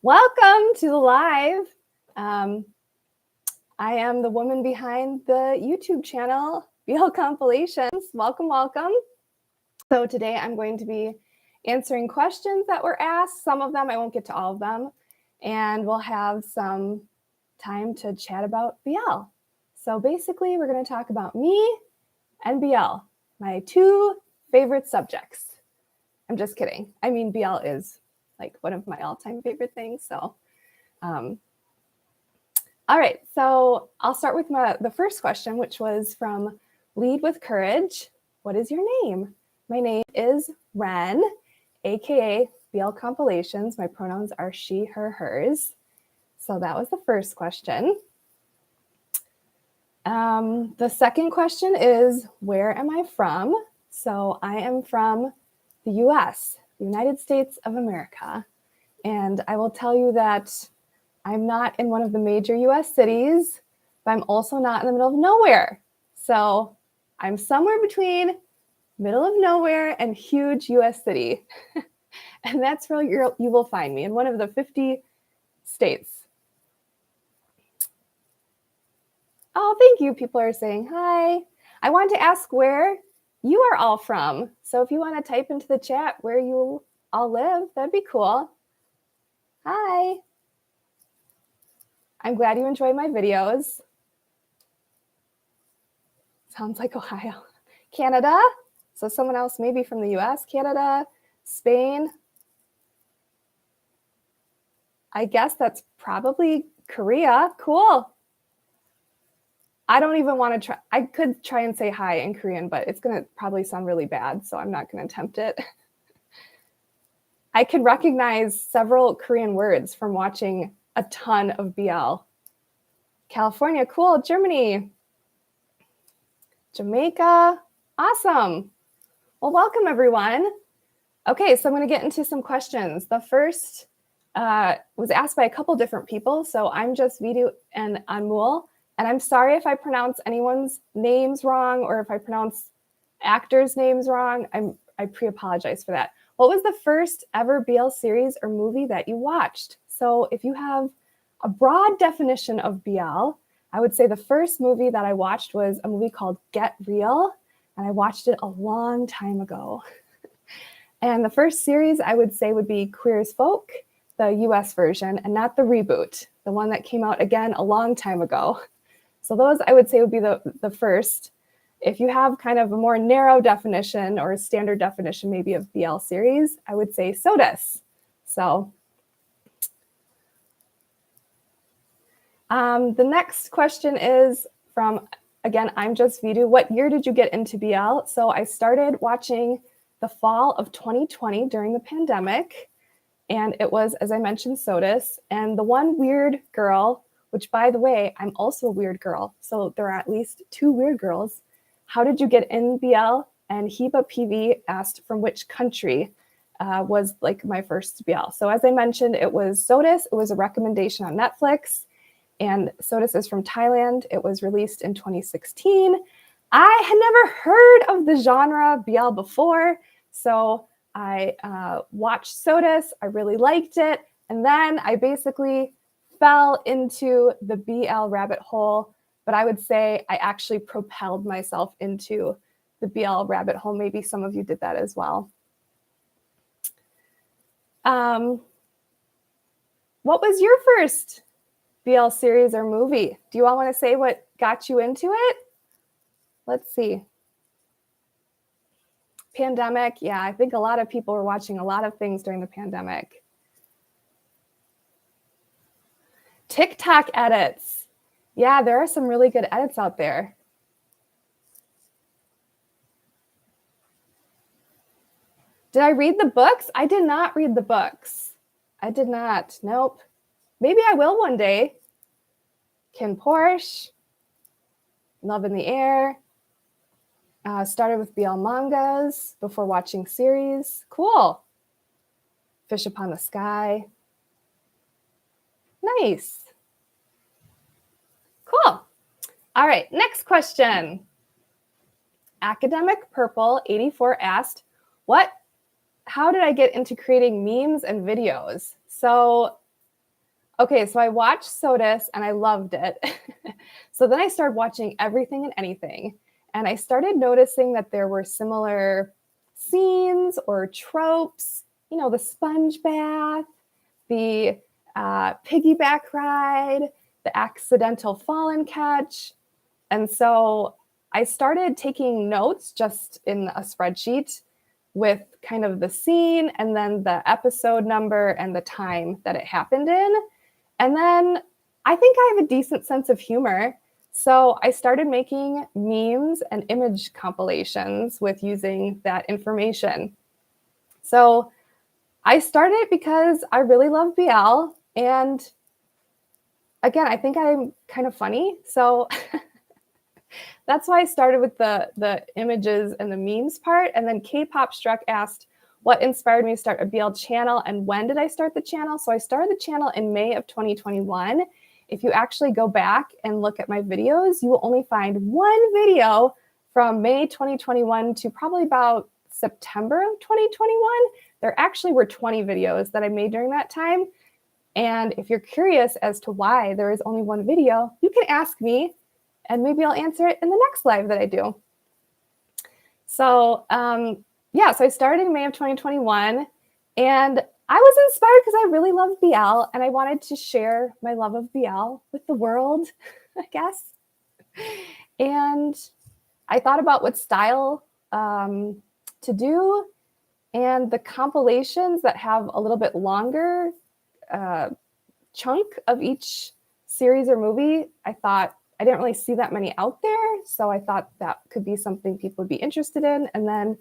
Welcome to the live. I am the woman behind the YouTube channel, BL Compilations. Welcome, welcome. So today I'm going to be answering questions that were asked. Some of them, I won't get to all of them. And we'll have some time to chat about BL. So basically, we're going to talk about me and BL, my two favorite subjects. I'm just kidding. I mean, BL is like one of my all-time favorite things. So, all right. So I'll start with the first question, which was from Lead with Courage. What is your name? My name is Ren, aka BL Compilations. My pronouns are she, her, hers. So that was the first question. The second question is, where am I from? So I am from the US, the United States of America. And I will tell you that I'm not in one of the major US cities, but I'm also not in the middle of nowhere. So I'm somewhere between middle of nowhere and huge US city. And that's where you will find me, in one of the 50 states. Oh, thank you. People are saying hi. I wanted to ask where you are all from. So if you want to type into the chat where you all live, that'd be cool. Hi. I'm glad you enjoyed my videos. Sounds like Ohio. Canada. So someone else maybe from the US, Canada, Spain. I guess that's probably Korea. Cool. I don't even want to try. I could try and say hi in Korean, but it's going to probably sound really bad, so I'm not going to attempt it. I can recognize several Korean words from watching a ton of BL. California, cool. Germany. Jamaica, awesome. Well, welcome everyone. Okay, so I'm going to get into some questions. The first was asked by a couple different people. So I'm just Vidu and Anmol. And I'm sorry if I pronounce anyone's names wrong or if I pronounce actors' names wrong. I pre-apologize for that. What was the first ever BL series or movie that you watched? So if you have a broad definition of BL, I would say the first movie that I watched was a movie called Get Real, and I watched it a long time ago. And the first series I would say would be Queer as Folk, the US version, and not the reboot, the one that came out again a long time ago. So those I would say would be the first. If you have kind of a more narrow definition or a standard definition maybe of BL series, I would say SOTUS. So the next question is from, again, I'm just Vidu. What year did you get into BL? So I started watching the fall of 2020 during the pandemic. And it was, as I mentioned, SOTUS. And the one weird girl, which, by the way, I'm also a weird girl. So there are at least two weird girls. How did you get in BL? And Heba PV asked from which country was like my first BL. So as I mentioned, it was SOTUS. It was a recommendation on Netflix. And SOTUS is from Thailand. It was released in 2016. I had never heard of the genre BL before. So I watched SOTUS. I really liked it. And then I basically fell into the BL rabbit hole, but I would say I actually propelled myself into the BL rabbit hole. Maybe some of you did that as well. What was your first BL series or movie? Do you all want to say what got you into it? Let's see. Pandemic. Yeah, I think a lot of people were watching a lot of things during the pandemic. TikTok edits. Yeah, there are some really good edits out there. Did I read the books? I did not read the books. I did not. Nope. Maybe I will one day. Ken Porsche. Love in the Air. Started with BL mangas before watching series. Cool. Fish Upon the Sky. Nice. Cool. All right, next question. Academic Purple 84 asked, how did I get into creating memes and videos? So Okay, so I watched Sodus and I loved it. So then I started watching everything and anything. And I started noticing that there were similar scenes or tropes, the sponge bath, the piggyback ride, the accidental fall and catch. And so I started taking notes just in a spreadsheet with kind of the scene and then the episode number and the time that it happened in. And then I think I have a decent sense of humor. So I started making memes and image compilations with using that information. So I started because I really love BL. And again, I think I'm kind of funny. So that's why I started with the images and the memes part. And then Kpop Struck asked, what inspired me to start a BL channel and when did I start the channel? So I started the channel in May of 2021. If you actually go back and look at my videos, you will only find one video from May 2021 to probably about September of 2021. There actually were 20 videos that I made during that time. And if you're curious as to why there is only one video, you can ask me and maybe I'll answer it in the next live that I do. So yeah, so I started in May of 2021 and I was inspired because I really love BL and I wanted to share my love of BL with the world, I guess. And I thought about what style to do, and the compilations that have a little bit longer chunk of each series or movie, I thought I didn't really see that many out there. So I thought that could be something people would be interested in. And then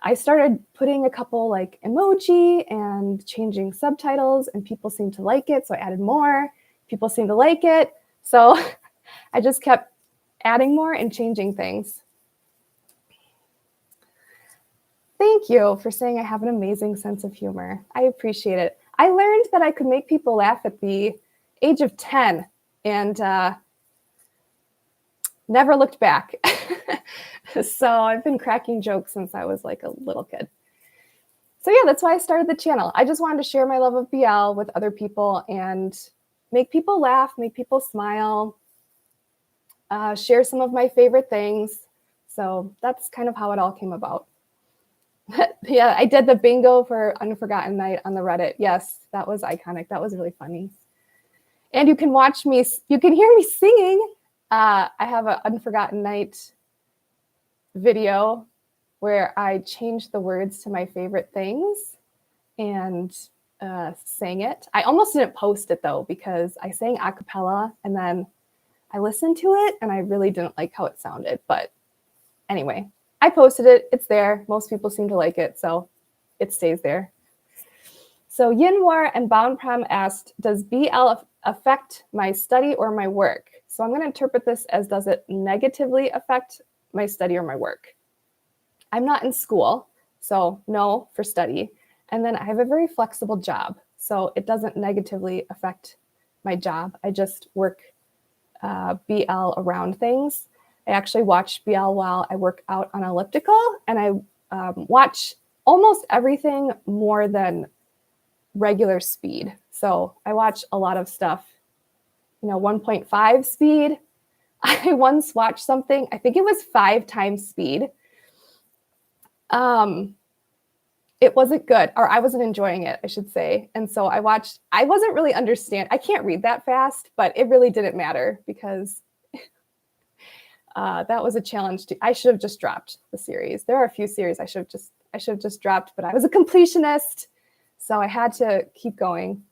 I started putting a couple like emoji and changing subtitles and people seemed to like it. So I added more. People seemed to like it. So I just kept adding more and changing things. Thank you for saying I have an amazing sense of humor. I appreciate it. I learned that I could make people laugh at the age of 10 and never looked back. So I've been cracking jokes since I was like a little kid. So yeah, that's why I started the channel. I just wanted to share my love of BL with other people and make people laugh, make people smile, share some of my favorite things. So that's kind of how it all came about. Yeah, I did the bingo for Unforgotten Night on the Reddit. Yes, that was iconic. That was really funny. And you can watch me, you can hear me singing. I have an Unforgotten Night video where I changed the words to my favorite things and sang it. I almost didn't post it though, because I sang a cappella and then I listened to it and I really didn't like how it sounded. But anyway, I posted it. It's there. Most people seem to like it, so it stays there. So Yinwar and Bound Prom asked, does BL affect my study or my work? So I'm going to interpret this as, does it negatively affect my study or my work? I'm not in school, so no for study. And then I have a very flexible job, so it doesn't negatively affect my job. I just work BL around things. I actually watch BL while I work out on elliptical, and I watch almost everything more than regular speed. So I watch a lot of stuff, 1.5 speed. I once watched something, I think it was 5 times speed. It wasn't good, or I wasn't enjoying it, I should say. And so I wasn't really I can't read that fast, but it really didn't matter because that was a challenge. I should have just dropped the series. There are a few series I should have just dropped, but I was a completionist, so I had to keep going.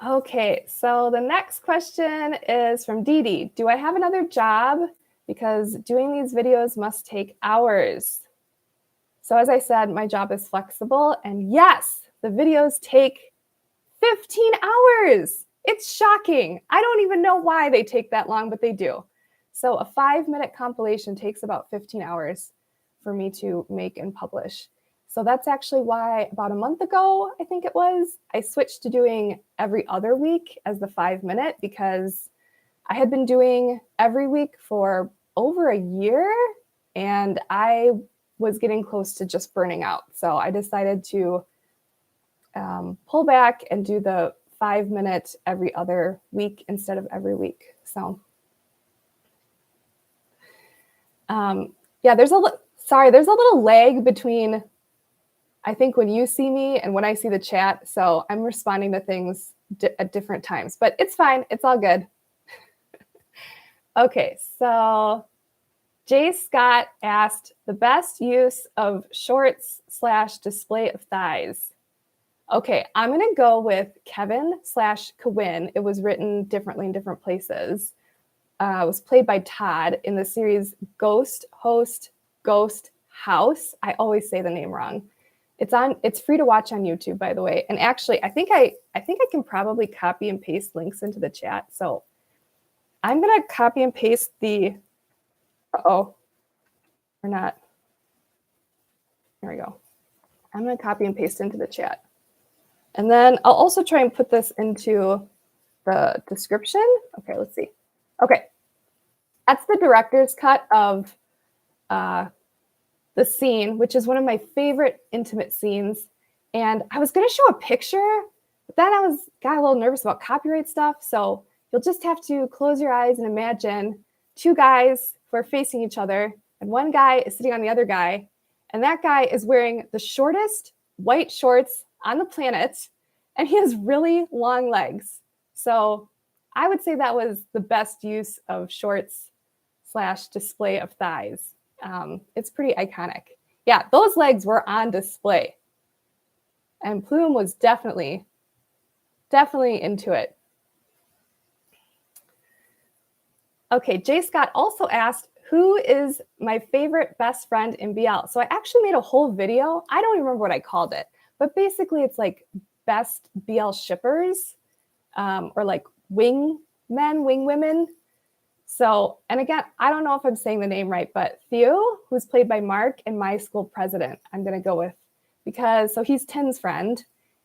Okay, so the next question is from Dee Dee. Do I have another job? Because doing these videos must take hours. So as I said, my job is flexible, and yes, the videos take 15 hours. It's shocking. I don't even know why they take that long, but they do. So a 5-minute compilation takes about 15 hours for me to make and publish. So that's actually why about a month ago, I think it was, I switched to doing every other week as the 5-minute, because I had been doing every week for over a year and I was getting close to just burning out. So I decided to pull back and do the 5-minute every other week instead of every week. So yeah, there's a little lag between, I think, when you see me and when I see the chat. So I'm responding to things at different times, but it's fine. It's all good. Okay, so Jay Scott asked the best use of shorts / display of thighs. Okay, I'm going to go with Kevin / Kawin. It was written differently in different places. It was played by Todd in the series Ghost Host Ghost House. I always say the name wrong. It's free to watch on YouTube, by the way. And actually, I think I can probably copy and paste links into the chat. So I'm going to copy and paste the, or not. There we go. I'm going to copy and paste into the chat. And then I'll also try and put this into the description. Okay, let's see. Okay, that's the director's cut of the scene, which is one of my favorite intimate scenes. And I was going to show a picture, but then I got a little nervous about copyright stuff. So you'll just have to close your eyes and imagine two guys who are facing each other, and one guy is sitting on the other guy, and that guy is wearing the shortest white shorts on the planet, and he has really long legs. So I would say that was the best use of shorts / display of thighs. It's pretty iconic. Yeah, those legs were on display. And Plume was definitely into it. Okay, Jay Scott also asked, who is my favorite best friend in BL? So I actually made a whole video. I don't even remember what I called it, but basically it's like best BL shippers, or like wing men, wing women. So, and again, I don't know if I'm saying the name right, but Theo, who's played by Mark in My School President, I'm going to go with, because so he's Tin's friend,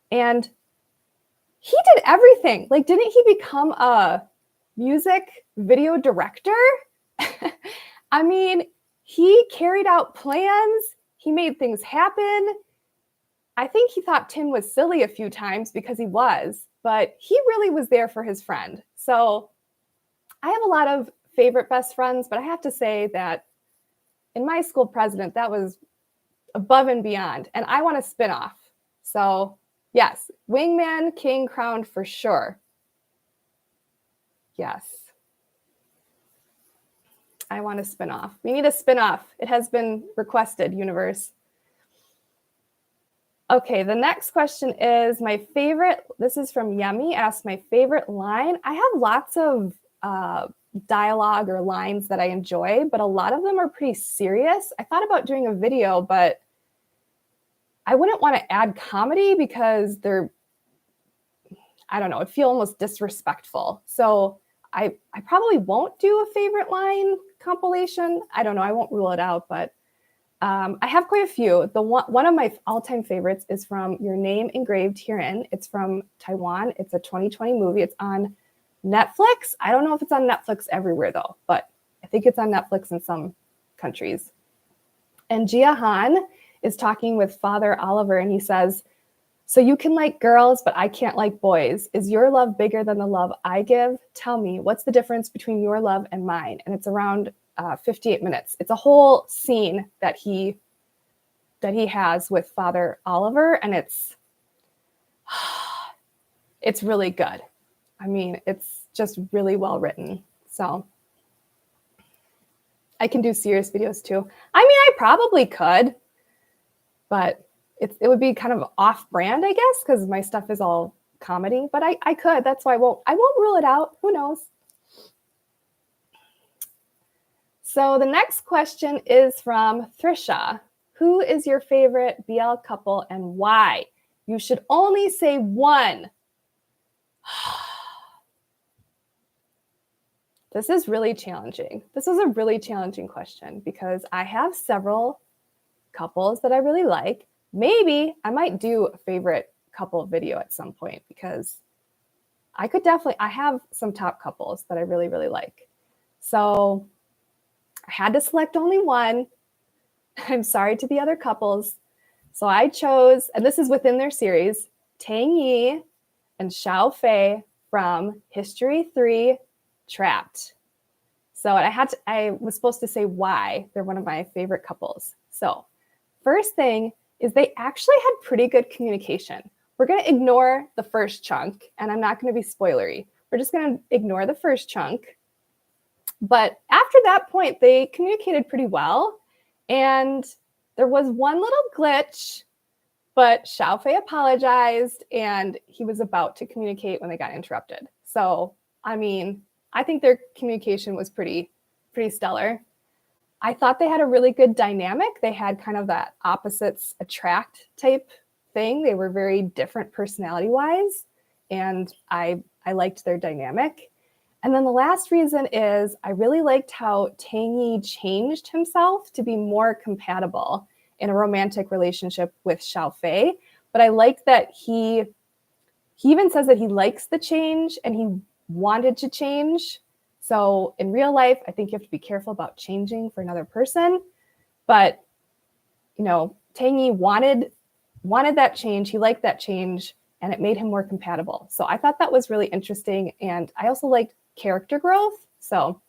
and he did everything. Like, didn't he become a music video director? I mean, he carried out plans. He made things happen. I think he thought Tin was silly a few times, because he was, but he really was there for his friend. So I have a lot of favorite best friends, but I have to say that in My School President, that was above and beyond. And I want a spinoff. So yes, Wingman King crowned for sure. Yes. I want a spinoff. We need a spinoff. It has been requested, universe. Okay, the next question is my favorite. This is from Yummy. Asked my favorite line. I have lots of dialogue or lines that I enjoy, but a lot of them are pretty serious. I thought about doing a video, but I wouldn't want to add comedy because I don't know, it feels almost disrespectful. So I probably won't do a favorite line compilation. I don't know. I won't rule it out, but I have quite a few. One of my all-time favorites is from Your Name Engraved Herein. It's from Taiwan. It's a 2020 movie. It's on Netflix. I don't know if it's on Netflix everywhere, though, but I think it's on Netflix in some countries. And Jia Han is talking with Father Oliver, and he says, so you can like girls, but I can't like boys. Is your love bigger than the love I give? Tell me, what's the difference between your love and mine? And it's around 58 minutes. It's a whole scene that he has with Father Oliver, and it's really good. I mean, it's just really well written. So I can do serious videos too. I mean, I probably could, but it would be kind of off-brand, I guess, because my stuff is all comedy. But I could. That's why I won't rule it out. Who knows? So the next question is from Thrisha. Who is your favorite BL couple and why? You should only say one. This is really challenging. This is a really challenging question because I have several couples that I really like. Maybe I might do a favorite couple video at some point because I have some top couples that I really, really like. So I had to select only one. I'm sorry to the other couples. So I chose, and this is within their series, Tang Yi and Xiao Fei from History 3 Trapped. So I was supposed to say why they're one of my favorite couples. So first thing is they actually had pretty good communication. We're going to ignore the first chunk, and I'm not going to be spoilery. We're just going to ignore the first chunk. But after that point, they communicated pretty well. And there was one little glitch, but Xiao Fei apologized, and he was about to communicate when they got interrupted. So, I mean, I think their communication was pretty stellar. I thought they had a really good dynamic. They had kind of that opposites attract type thing. They were very different personality-wise, and I liked their dynamic. And then the last reason is I really liked how Tang Yi changed himself to be more compatible in a romantic relationship with Xiao Fei. But I like that he even says that he likes the change and he wanted to change. So in real life, I think you have to be careful about changing for another person. But, you know, Tang Yi wanted that change. He liked that change, and it made him more compatible. So I thought that was really interesting. And I also liked character growth. So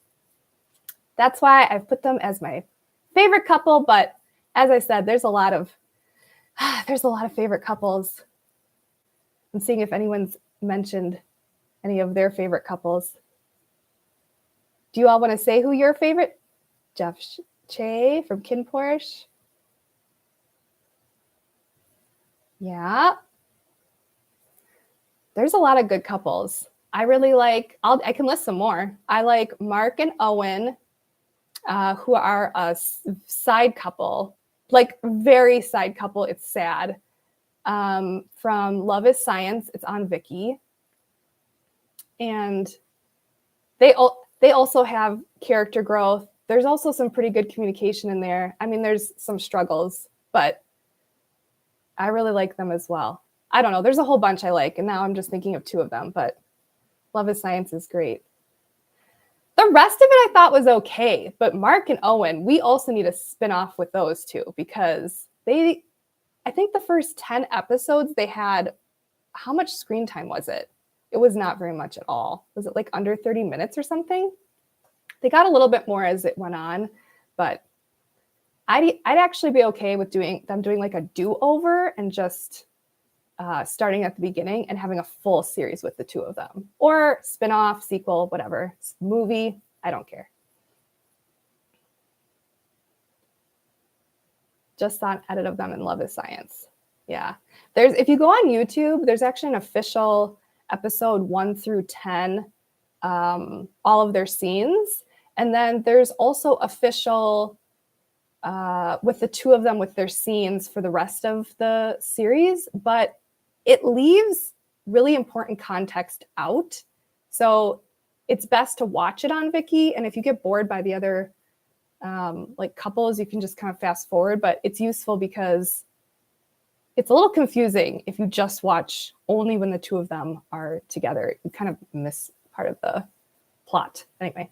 that's why I've put them as my favorite couple. But as I said, there's a lot of favorite couples. I'm seeing if anyone's mentioned any of their favorite couples. Do you all want to say who your favorite? Jeff Che from Kin Porsche. Yeah. There's a lot of good couples. I really like, I can list some more. I like Mark and Owen, who are a side couple, like very side couple. It's sad. From Love is Science, it's on Viki. And they also have character growth. There's also some pretty good communication in there. I mean, there's some struggles, but I really like them as well. I don't know. There's a whole bunch I like, and now I'm just thinking of two of them, but Love is Science is great. The rest of it I thought was okay, but Mark and Owen, we also need a spin-off with those two because I think the first 10 episodes they had, how much screen time was it? It was not very much at all. Was it like under 30 minutes or something? They got a little bit more as it went on, but I'd actually be okay with doing like a do-over and just starting at the beginning and having a full series with the two of them, or spin-off, sequel, whatever, movie. I don't care. Just saw an edit of them in Love is Science. Yeah, if you go on YouTube, there's actually an official episode 1 through 10, all of their scenes, and then there's also official with the two of them with their scenes for the rest of the series, but it leaves really important context out. So it's best to watch it on Viki. And if you get bored by the other like couples, you can just kind of fast forward, but it's useful because it's a little confusing if you just watch only when the two of them are together. You kind of miss part of the plot. Anyway.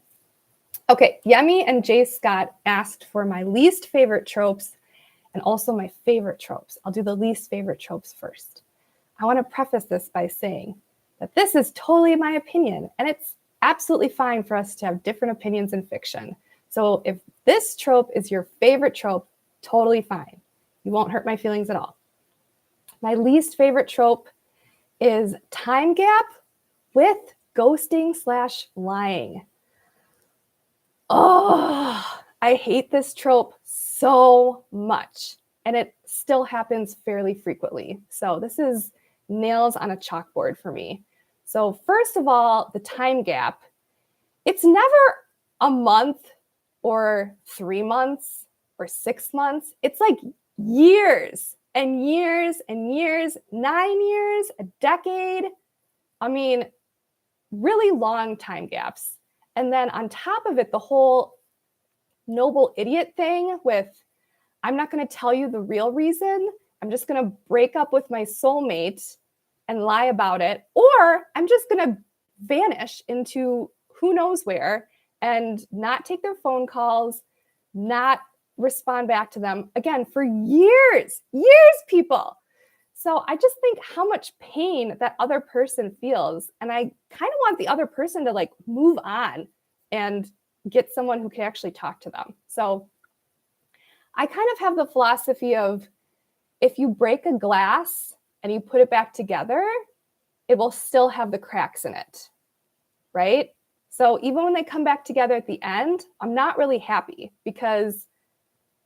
Okay, Yemi and Jay Scott asked for my least favorite tropes and also my favorite tropes. I'll do the least favorite tropes first. I want to preface this by saying that this is totally my opinion, and it's absolutely fine for us to have different opinions in fiction. So if this trope is your favorite trope, totally fine. You won't hurt my feelings at all. My least favorite trope is time gap with ghosting/lying. Oh, I hate this trope so much, and it still happens fairly frequently. So this is nails on a chalkboard for me. So first of all, the time gap. It's never a month or 3 months or 6 months. It's like years and years and years, 9 years, a decade. I mean, really long time gaps. And then on top of it, the whole noble idiot thing with, I'm not going to tell you the real reason. I'm just going to break up with my soulmate and lie about it. Or I'm just going to vanish into who knows where and not take their phone calls, not respond back to them again for years, people. So I just think how much pain that other person feels. And I kind of want the other person to like move on and get someone who can actually talk to them. So I kind of have the philosophy of if you break a glass and you put it back together, it will still have the cracks in it, right? So even when they come back together at the end, I'm not really happy because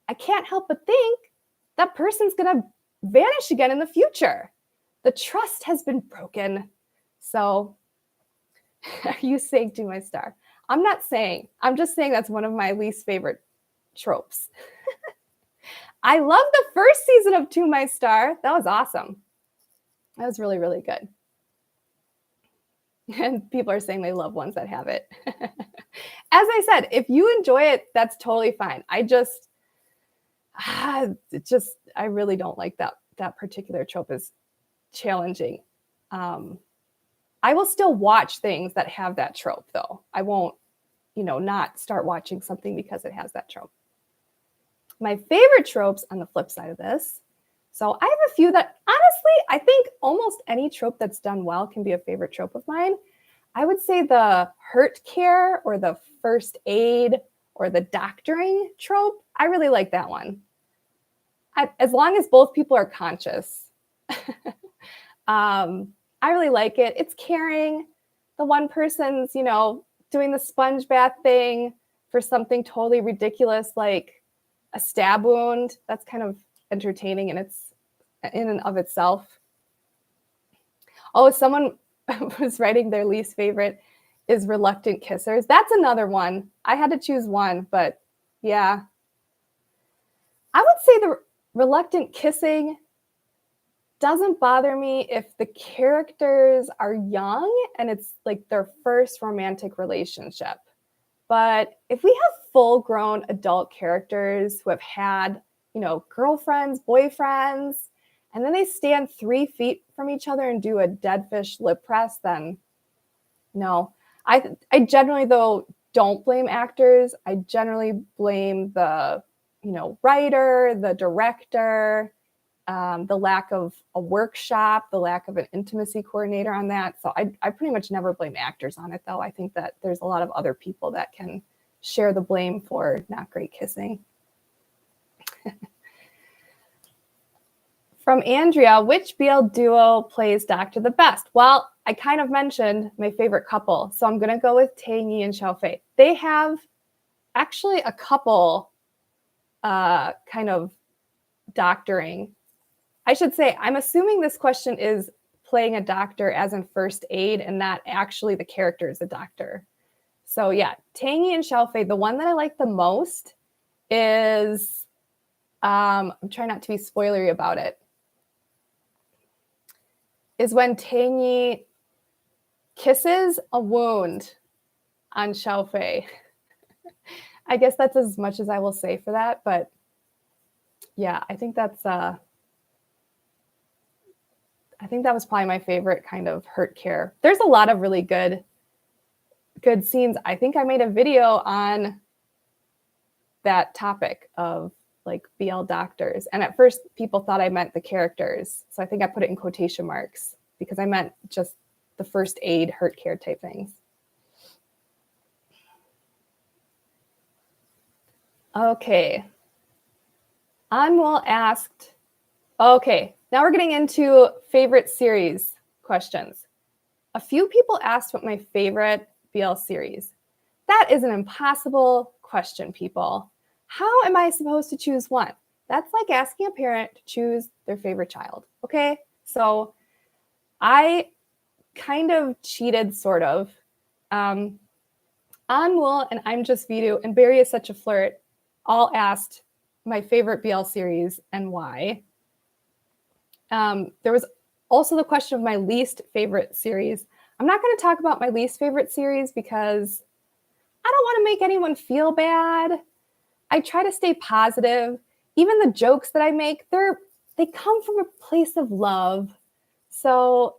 I can't help but think that person's going to vanish again in the future. The trust has been broken. So are you saying to my star? I'm not saying, I'm just saying that's one of my least favorite tropes. I love the first season of To My Star. That was awesome. That was really, really good. And people are saying they love ones that have it. As I said, if you enjoy it, that's totally fine. I really don't like that particular trope is challenging. I will still watch things that have that trope though. I won't, not start watching something because it has that trope. My favorite tropes on the flip side of this. So I have a few that honestly, I think almost any trope that's done well can be a favorite trope of mine. I would say the hurt care or the first aid or the doctoring trope. I really like that one. As long as both people are conscious. I really like it. It's caring. The one person's, doing the sponge bath thing for something totally ridiculous like a stab wound. That's kind of entertaining and it's in and of itself. Oh, someone was writing their least favorite is reluctant kissers. That's another one. I had to choose one, but yeah. I would say the reluctant kissing doesn't bother me if the characters are young and it's like their first romantic relationship. But if we have full-grown adult characters who have had, girlfriends, boyfriends, and then they stand 3 feet from each other and do a dead fish lip press, then no. I generally, though, don't blame actors. I generally blame the, writer, the director, the lack of a workshop, the lack of an intimacy coordinator on that. So I pretty much never blame actors on it, though. I think that there's a lot of other people that can share the blame for not great kissing. From Andrea, which BL duo plays Doctor the best? Well, I kind of mentioned my favorite couple, so I'm going to go with Tang Yi and Xiaofei. They have actually a couple kind of doctoring. I should say, I'm assuming this question is playing a doctor as in first aid and not actually the character is a doctor. So yeah, Tang Yi and Xiaofei, the one that I like the most is, I'm trying not to be spoilery about it, is when Tang Yi kisses a wound on Xiaofei. I guess that's as much as I will say for that, but yeah, I think that was probably my favorite kind of hurt care. There's a lot of really good scenes. I think I made a video on that topic of like BL doctors. And at first people thought I meant the characters. So I think I put it in quotation marks because I meant just the first aid hurt care type things. Okay. Anwal asked, okay, now we're getting into favorite series questions. A few people asked what my favorite BL series. That is an impossible question, people. How am I supposed to choose one? That's like asking a parent to choose their favorite child, okay? So I kind of cheated, sort of. Anwul and I'm Just Vidu and Barry Is Such a Flirt all asked my favorite BL series and why. There was also the question of my least favorite series. I'm not going to talk about my least favorite series because I don't want to make anyone feel bad. I try to stay positive. Even the jokes that I make, they come from a place of love. So,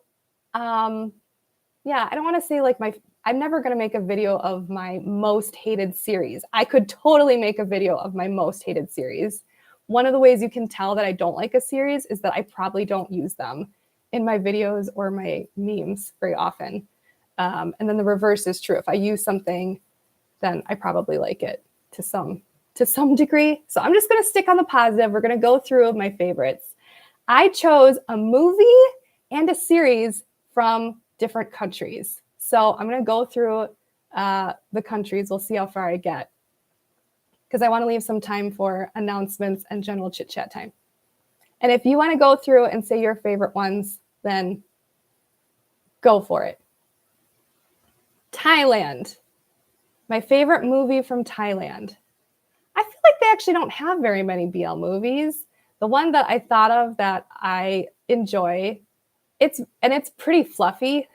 yeah, I don't want to say like I'm never going to make a video of my most hated series. I could totally make a video of my most hated series, one of the ways you can tell that I don't like a series is that I probably don't use them in my videos or my memes very often. And then the reverse is true. If I use something, then I probably like it to some degree. So I'm just going to stick on the positive. We're going to go through my favorites. I chose a movie and a series from different countries. So I'm going to go through the countries. We'll see how far I get, because I want to leave some time for announcements and general chit chat time. And if you want to go through and say your favorite ones, then go for it. Thailand. My favorite movie from Thailand. I feel like they actually don't have very many BL movies. The one that I thought of that I enjoy, it's pretty fluffy.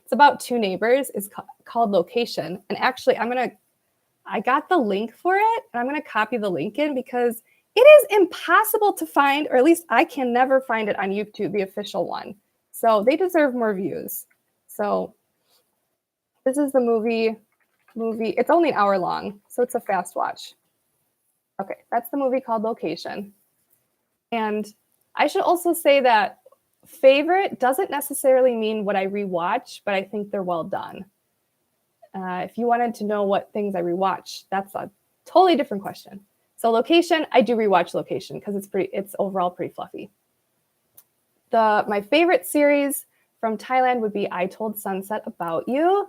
It's about two neighbors. It's called Location. And actually, I got the link for it, and I'm going to copy the link in because it is impossible to find, or at least I can never find it on YouTube, the official one. So they deserve more views. So this is the movie. It's only an hour long, so it's a fast watch. Okay, that's the movie called Location. And I should also say that favorite doesn't necessarily mean what I rewatch, but I think they're well done. If you wanted to know what things I rewatch, that's a totally different question. So Location, I do rewatch Location because it's overall pretty fluffy. My favorite series from Thailand would be I Told Sunset About You.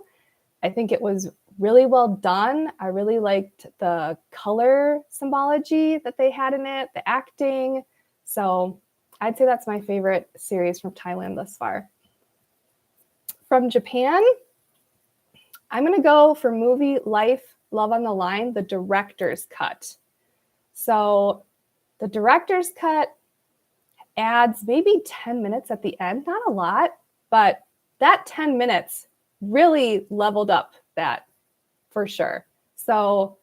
I think it was really well done. I really liked the color symbology that they had in it, the acting. So I'd say that's my favorite series from Thailand thus far. From Japan, I'm going to go for movie Life, Love on the Line, the director's cut. So the director's cut adds maybe 10 minutes at the end, not a lot, but that 10 minutes really leveled up that for sure. So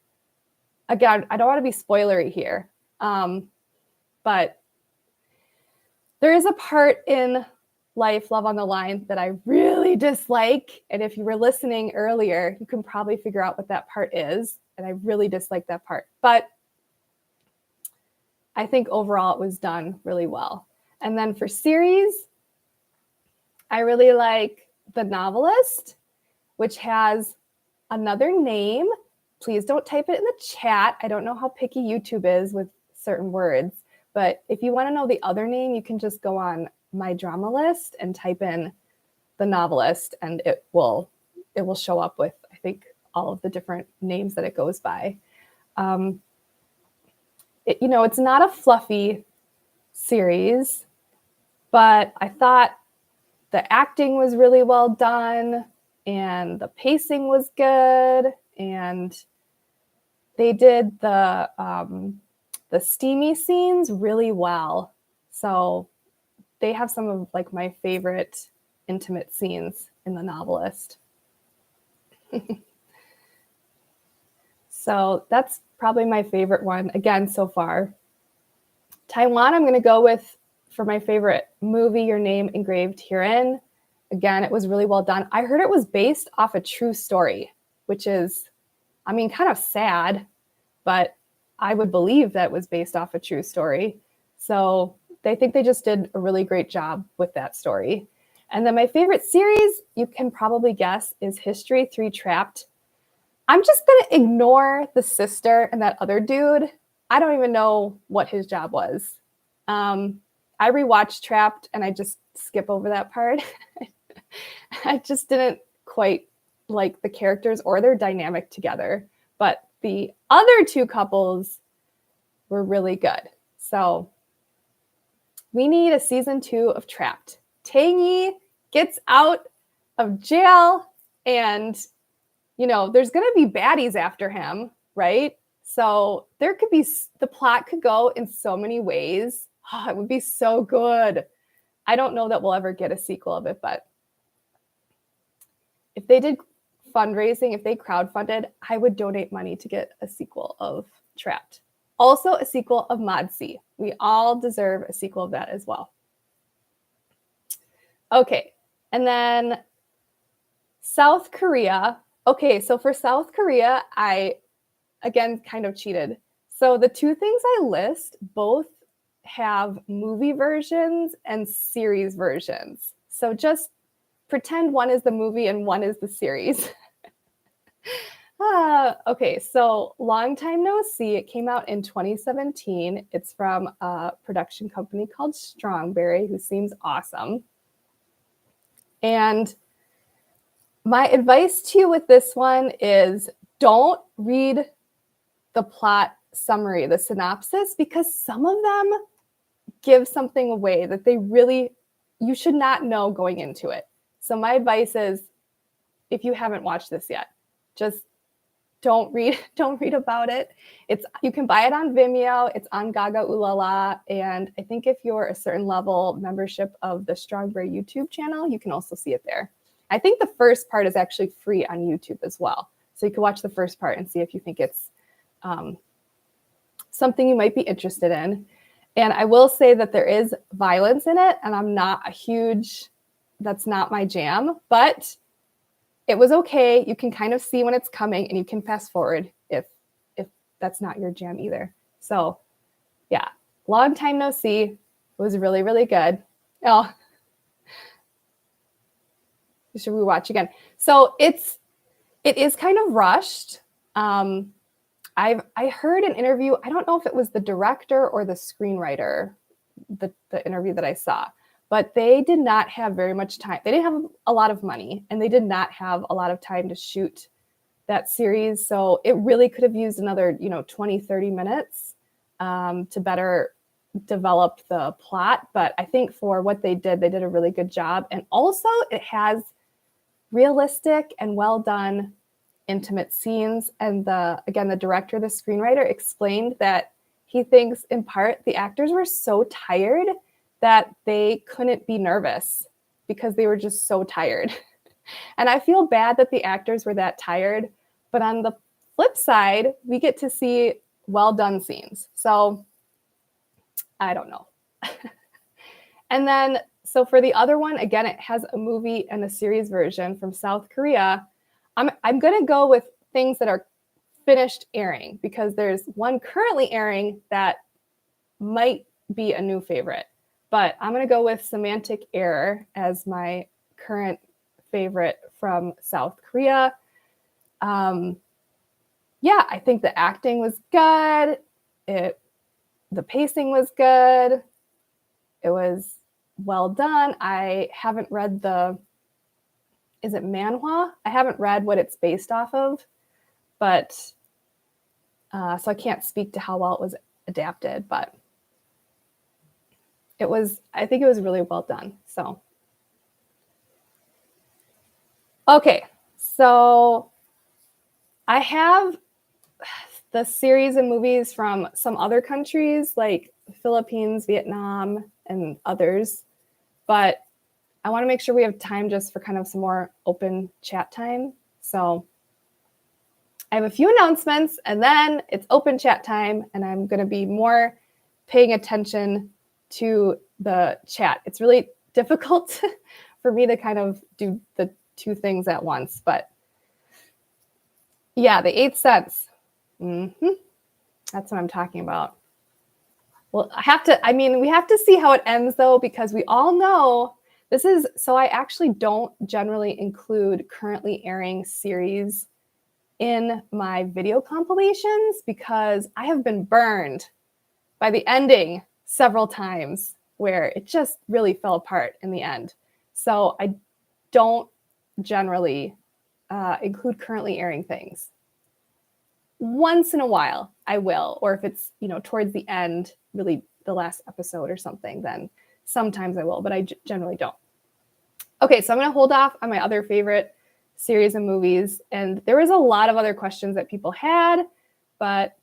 again, I don't want to be spoilery here, but there is a part in Life, Love on the Line that I really dislike. And if you were listening earlier, you can probably figure out what that part is. And I really dislike that part. But I think overall it was done really well. And then for series, I really like The Novelist, which has another name. Please don't type it in the chat. I don't know how picky YouTube is with certain words. But if you want to know the other name, you can just go on My Drama List and type in The Novelist, and it will show up with, I think, all of the different names that it goes by. It's not a fluffy series, but I thought the acting was really well done and the pacing was good, and they did the steamy scenes really well. So they have some of like my favorite intimate scenes in The Novelist. So that's probably my favorite one, again, so far. Taiwan, I'm going to go with for my favorite movie, Your Name Engraved Herein. Again, it was really well done. I heard it was based off a true story, which is, kind of sad, but I would believe that it was based off a true story. So I think they just did a really great job with that story. And then my favorite series, you can probably guess, is History 3 Trapped. I'm just going to ignore the sister and that other dude. I don't even know what his job was. I rewatched Trapped and I just skip over that part. I just didn't quite like the characters or their dynamic together. But the other two couples were really good. So we need a season 2 of Trapped. Tangy gets out of jail and, there's going to be baddies after him, right? So the plot could go in so many ways. Oh, it would be so good. I don't know that we'll ever get a sequel of it, but if they did fundraising, if they crowdfunded, I would donate money to get a sequel of Trapped. Also a sequel of Mod C. We all deserve a sequel of that as well. Okay, and then South Korea. Okay, so for South Korea, I, again, kind of cheated. So the two things I list both have movie versions and series versions. So just pretend one is the movie and one is the series. Okay, so Long Time No See. It came out in 2017. It's from a production company called Strongberry, who seems awesome. And my advice to you with this one is don't read the plot summary, the synopsis, because some of them give something away that you should not know going into it. So my advice is, if you haven't watched this yet, just don't read about it. You can buy it on Vimeo. It's on Gaga Ulala. And I think if you're a certain level membership of the Strongberry YouTube channel, you can also see it there. I think the first part is actually free on YouTube as well. So you can watch the first part and see if you think it's something you might be interested in. And I will say that there is violence in it, and that's not my jam, but it was okay. You can kind of see when it's coming, and you can fast forward if that's not your jam either. So yeah, Long Time No See. It was really, really good. Oh, should we watch again? So it is kind of rushed. I heard an interview. I don't know if it was the director or the screenwriter, the interview that I saw, but they did not have very much time. They didn't have a lot of money, and they did not have a lot of time to shoot that series. So it really could have used another, 20, 30 minutes to better develop the plot. But I think for what they did a really good job. And also it has realistic and well done intimate scenes. And the director, the screenwriter, explained that he thinks in part the actors were so tired that they couldn't be nervous because they were just so tired. And I feel bad that the actors were that tired, but on the flip side, we get to see well done scenes. So I don't know. And then, so for the other one, again, it has a movie and a series version from South Korea. I'm going to go with things that are finished airing, because there's one currently airing that might be a new favorite. But I'm going to go with Semantic Error as my current favorite from South Korea. Yeah, I think the acting was good. The pacing was good. It was well done. I haven't read is it manhwa? I haven't read what it's based off of, but so I can't speak to how well it was adapted, but I think it was really well done. So, okay. So I have the series and movies from some other countries like Philippines, Vietnam, and others, but I want to make sure we have time just for kind of some more open chat time. So I have a few announcements, and then it's open chat time, and I'm going to be more paying attention to the chat. It's really difficult for me to kind of do the two things at once, but yeah, the 8 cents. That's what I'm talking about. Well, we have to see how it ends though, because we all know so I actually don't generally include currently airing series in my video compilations, because I have been burned by the ending several times where it just really fell apart in the end. So I don't generally include currently airing things. Once in a while I will, or if it's, towards the end, really the last episode or something, then sometimes I will, but I generally don't. Okay, so I'm going to hold off on my other favorite series and movies. And there was a lot of other questions that people had, but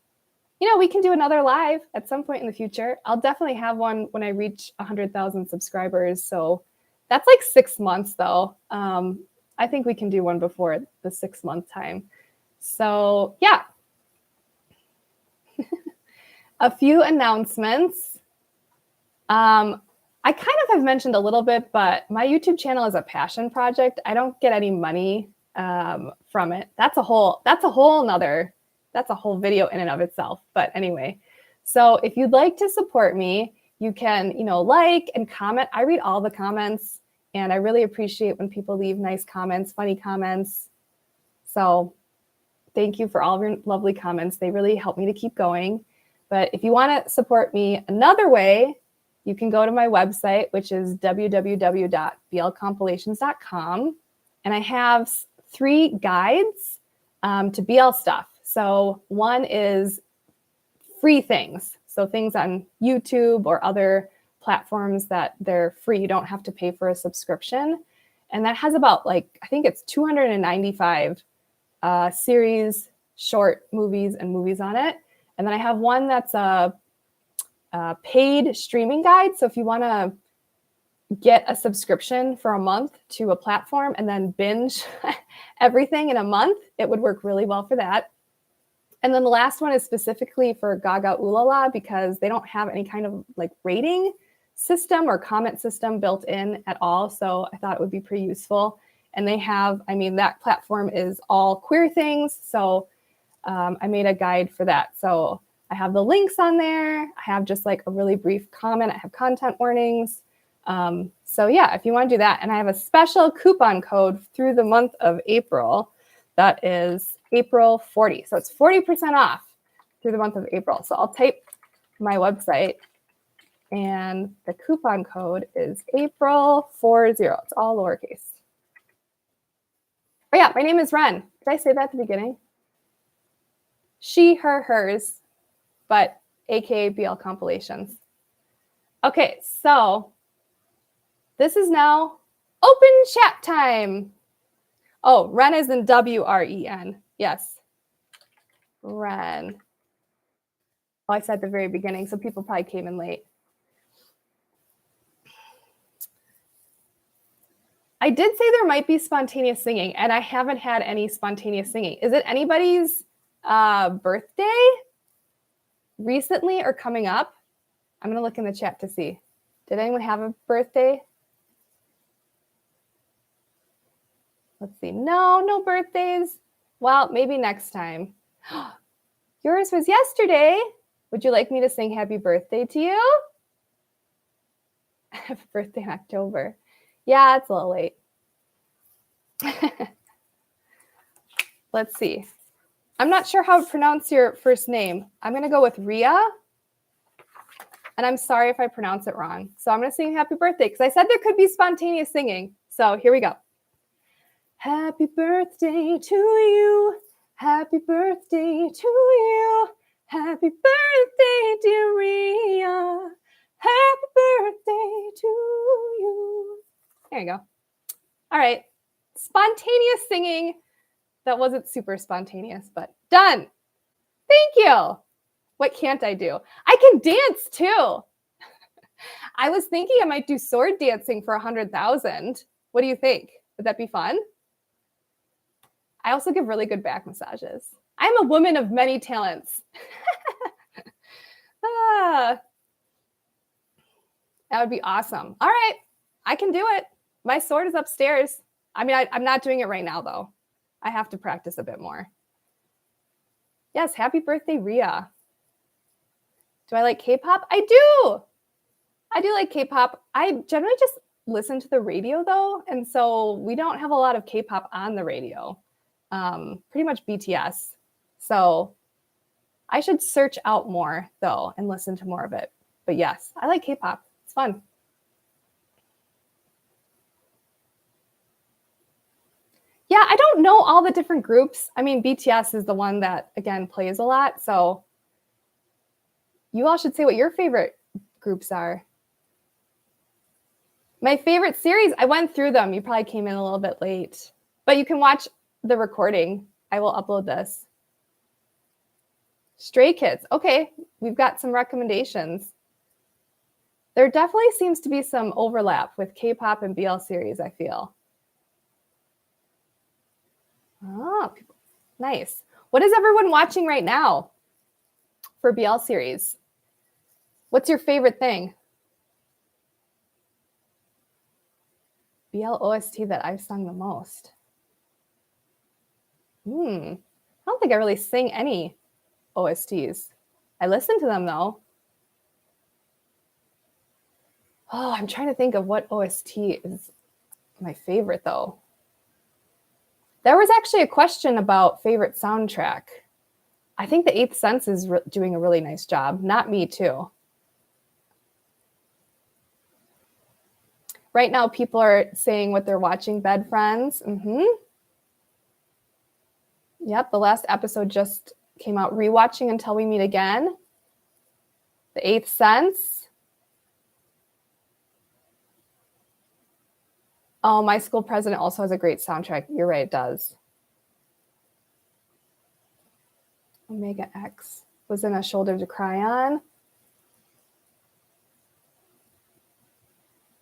we can do another live at some point in the future. I'll definitely have one when I reach 100,000 subscribers. So that's like 6 months though. I think we can do one before the 6-month time. So yeah. A few announcements. I kind of have mentioned a little bit, but my YouTube channel is a passion project. I don't get any money from it. That's a whole nother that's a whole video in and of itself. But anyway, so if you'd like to support me, you can, like and comment. I read all the comments, and I really appreciate when people leave nice comments, funny comments. So thank you for all of your lovely comments. They really help me to keep going. But if you want to support me another way, you can go to my website, which is www.blcompilations.com. And I have 3 guides to BL stuff. So one is free things. So things on YouTube or other platforms that they're free. You don't have to pay for a subscription. And that has about I think it's 295 series, short movies and movies on it. And then I have one that's a paid streaming guide. So if you want to get a subscription for a month to a platform and then binge everything in a month, it would work really well for that. And then the last one is specifically for Gaga Ulala because they don't have any kind of rating system or comment system built in at all. So I thought it would be pretty useful. And they have, that platform is all queer things. So I made a guide for that. So I have the links on there. I have just a really brief comment. I have content warnings. So yeah, if you want to do that, and I have a special coupon code through the month of April. That is April 40. So it's 40% off through the month of April. So I'll type my website, and the coupon code is April40. It's all lowercase. Oh yeah, my name is Ren. Did I say that at the beginning? She, her, hers, but AKA BL Compilations. Okay, so this is now open chat time. Oh, Ren is in W-R-E-N. Yes, Ren. Oh, I said at the very beginning, so people probably came in late. I did say there might be spontaneous singing, and I haven't had any spontaneous singing. Is it anybody's birthday recently or coming up? I'm going to look in the chat to see. Did anyone have a birthday? Let's see. No birthdays. Well, maybe next time. Yours was yesterday. Would you like me to sing happy birthday to you? I have a birthday in October. Yeah, it's a little late. Let's see. I'm not sure how to pronounce your first name. I'm going to go with Ria. And I'm sorry if I pronounce it wrong. So I'm going to sing happy birthday because I said there could be spontaneous singing. So here we go. Happy birthday to you. Happy birthday to you. Happy birthday, dear Ria. Happy birthday to you. There you go. All right. Spontaneous singing. That wasn't super spontaneous, but done. Thank you. What can't I do? I can dance too. I was thinking I might do sword dancing for 100,000. What do you think? Would that be fun? I also give really good back massages. I'm a woman of many talents. That would be awesome. All right. I can do it. My sword is upstairs. I'm not doing it right now, though. I have to practice a bit more. Yes, happy birthday, Ria. Do I like K-pop? I do. I do like K-pop. I generally just listen to the radio, though, and so we don't have a lot of K-pop on the radio. Pretty much BTS. So I should search out more, though, and listen to more of it. But yes, I like K-pop. It's fun. Yeah, I don't know all the different groups. BTS is the one that, again, plays a lot. So you all should say what your favorite groups are. My favorite series, I went through them. You probably came in a little bit late. But you can watch the recording. I will upload this. Stray Kids. Okay, we've got some recommendations. There definitely seems to be some overlap with K-pop and BL series, I feel. Oh, nice. What is everyone watching right now for BL series? What's your favorite thing? BL OST that I've sung the most. I don't think I really sing any OSTs. I listen to them though. Oh, I'm trying to think of what OST is my favorite though. There was actually a question about favorite soundtrack. I think The Eighth Sense is doing a really nice job. Not me too. Right now, people are saying what they're watching, Bed Friends. Yep, the last episode just came out. Rewatching Until We Meet Again. The Eighth Sense. Oh, My School President also has a great soundtrack. You're right, it does. Omega X was in A Shoulder to Cry On.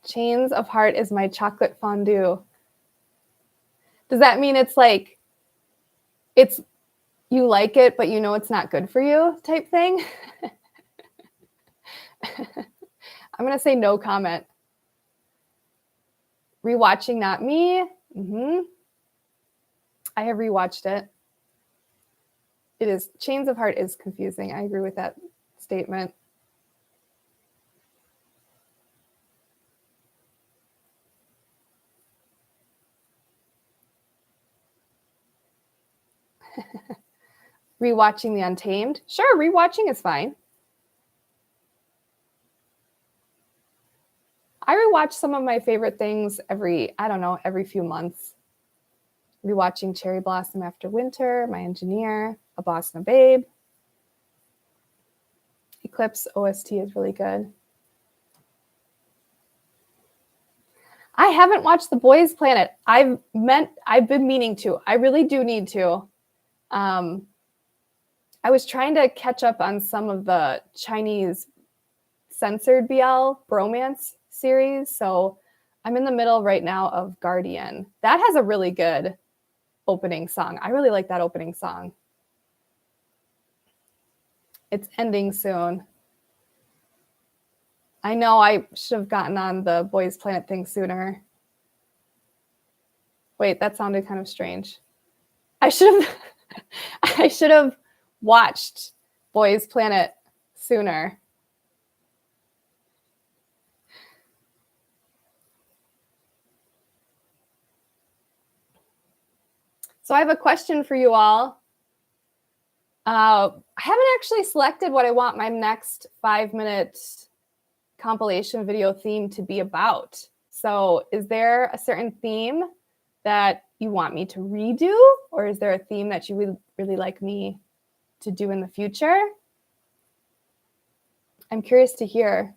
Chains of Heart is my chocolate fondue. Does that mean it's like, it's you like it, but you know it's not good for you type thing? I'm going to say no comment. Rewatching Not Me. I have rewatched it. It is, Chains of Heart is confusing. I agree with that statement. Rewatching The Untamed. Sure, rewatching is fine. I rewatch some of my favorite things every few months. Rewatching Cherry Blossom After Winter, My Engineer, A Boss and a Babe. Eclipse OST is really good. I haven't watched The Boys Planet. I've been meaning to. I really do need to. I was trying to catch up on some of the Chinese censored BL bromance series. So I'm in the middle right now of Guardian. That has a really good opening song. I really like that opening song. It's ending soon. I know I should have gotten on the Boys Planet thing sooner. Wait, that sounded kind of strange. I should have watched Boys Planet sooner. So I have a question for you all. I haven't actually selected what I want my next 5-minute compilation video theme to be about. So is there a certain theme that you want me to redo, or is there a theme that you would really like me to do in the future? I'm curious to hear.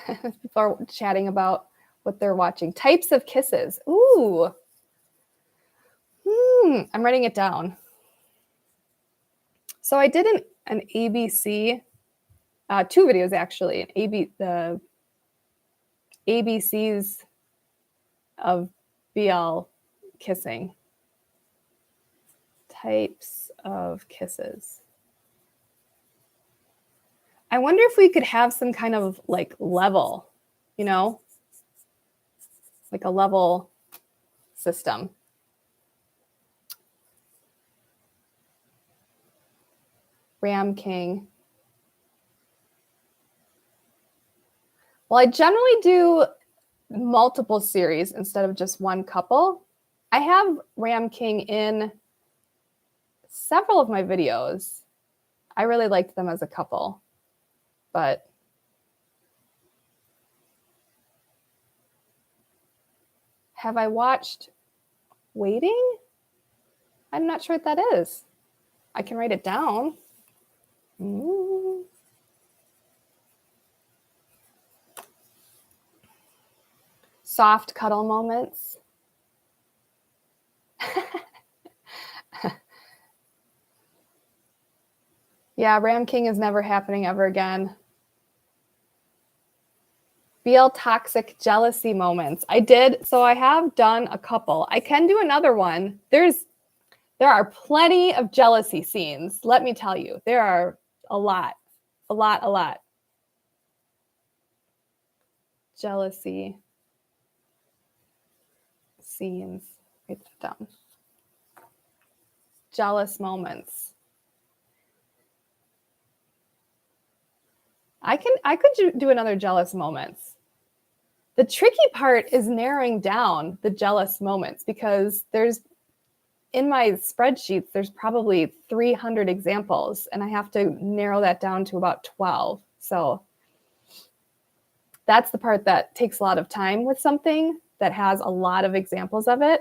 People are chatting about what they're watching. Types of kisses. Ooh. I'm writing it down. So I did an ABC, 2 videos actually. The ABCs of BL kissing. Types of kisses. I wonder if we could have some kind of like level, you know, like a level system. Ram King. Well, I generally do multiple series instead of just one couple. I have Ram King in several of my videos. I really liked them as a couple, but have I watched Waiting? I'm not sure what that is. I can write it down. Soft cuddle moments. Yeah, Ram King is never happening ever again. BL toxic jealousy moments. I have done a couple. I can do another one. There are plenty of jealousy scenes. Let me tell you, there are a lot. Jealousy. scenes. Write that down. Jealous moments. I could do another jealous moments. The tricky part is narrowing down the jealous moments because in my spreadsheets, there's probably 300 examples and I have to narrow that down to about 12. So that's the part that takes a lot of time with something that has a lot of examples of it,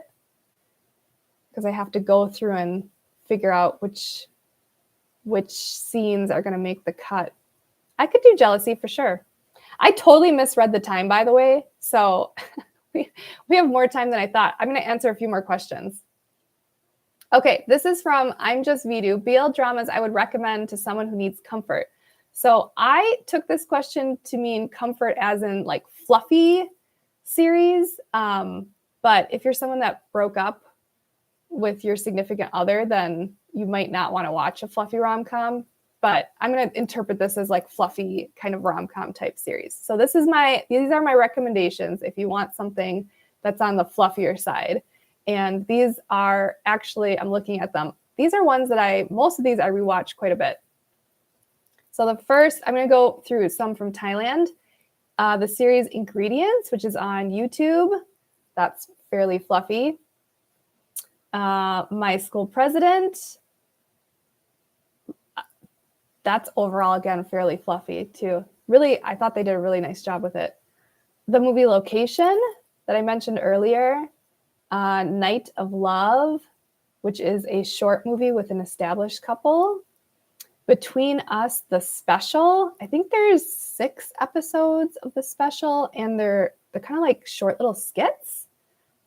because I have to go through and figure out which scenes are going to make the cut. I could do jealousy for sure. I totally misread the time, by the way. So we have more time than I thought. I'm going to answer a few more questions. Okay, this is from I'm Just Vidu. BL dramas I would recommend to someone who needs comfort. So I took this question to mean comfort as in like fluffy series. But if you're someone that broke up with your significant other, then you might not want to watch a fluffy rom-com. But I'm going to interpret this as like fluffy kind of rom-com type series. So these are my recommendations if you want something that's on the fluffier side. And these are actually, I'm looking at them. These are ones that most of these I rewatch quite a bit. So the first, I'm going to go through some from Thailand. The series Ingredients, which is on YouTube. That's fairly fluffy. My School President. That's overall, again, fairly fluffy too. Really, I thought they did a really nice job with it. The movie Location that I mentioned earlier, Night of Love, which is a short movie with an established couple. Between Us, The Special. I think there's 6 episodes of The Special, and they're kind of like short little skits.